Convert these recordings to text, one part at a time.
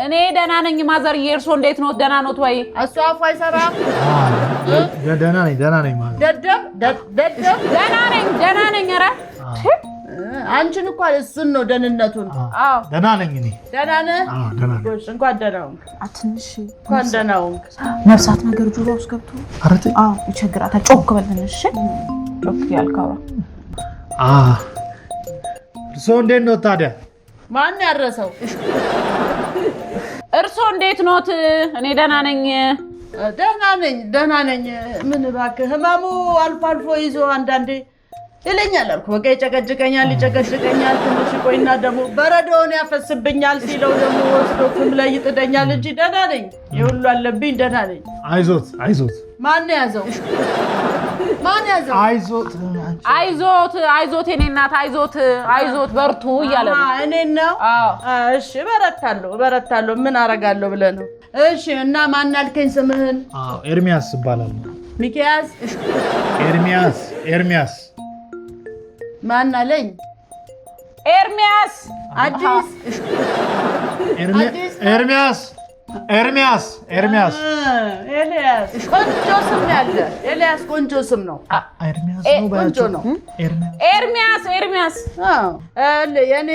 እኔ ደህና ነኝ ማዘርዬ እርሶ እንዴት ነው ደህና ኖት ወይ እሱ አፉ አይሰራም ደህና ነኝ ማለት ደደብ ደህና ነኝ ኧረ አንቺን እኮ እሱን ነው ደህንነቱን አዎ ደህና ነኝ እኔ ደህና ነህ ደህና ነኝ እንኳን ደህና ነህ አትንሽ እንኳን ደህና ነህ ነፍሳት ነገር ጆሮ ውስጥ ገብቶ አረተ አዎ ይቸግራታል ጮክ በልንሽ ጮክ ያልካው እርሶ እንዴት ነው ታዲያ ማን ያረሰው እርሶ እንዴት ኖት እኔ ደህና ነኝ ምን እባክህ ህመሙ አልፎ አልፎ ይዞ አንዳንዴ ይለኛል አልኩ በቃ ይጨቀጭቀኛል ትንሽ ቆይና ደግሞ በረዶውን ያፈስብኛል ሲለው ደግሞ ወስዶ ፍም ላይ ይጥደኛል እንጂ ደህና ነኝ ይሁሉ አለብኝ ደህና ነኝ አይዞት ማን ያዘው አይዞት የኔ እናት አይዞት በርቱ እያለ ነው እኔን ነው እሺ በረታለሁ ምን አረጋለሁ ብለህ ነው እሺ እና ማን አልከኝ ስምህን ኤርሚያስ ይባላል ሚኪያስ ኤርሚያስ ማን አለኝ ኤርሚያስ አዲስ ኤርሚያስ ኤልያስ ቆንጆ ስም ያለ ኤልያስ ቆንጆ ስም ነው ቆንጆ ነው ኤርሚያስ የኔ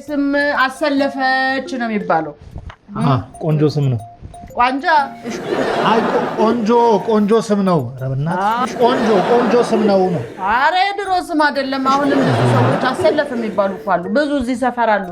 ስም አሰለፈች ነው የሚባለው ቆንጆ ስም ነው ቋንጃ አይ ቆንጆ ስም ነው ረብናት ቆንጆ ስም ነው አረ ድሮ ስም አይደለም አሁንም ብዙ ሰዎች አሰለፈ የሚባሉ አሉ ብዙ እዚህ ሰፈር አሉ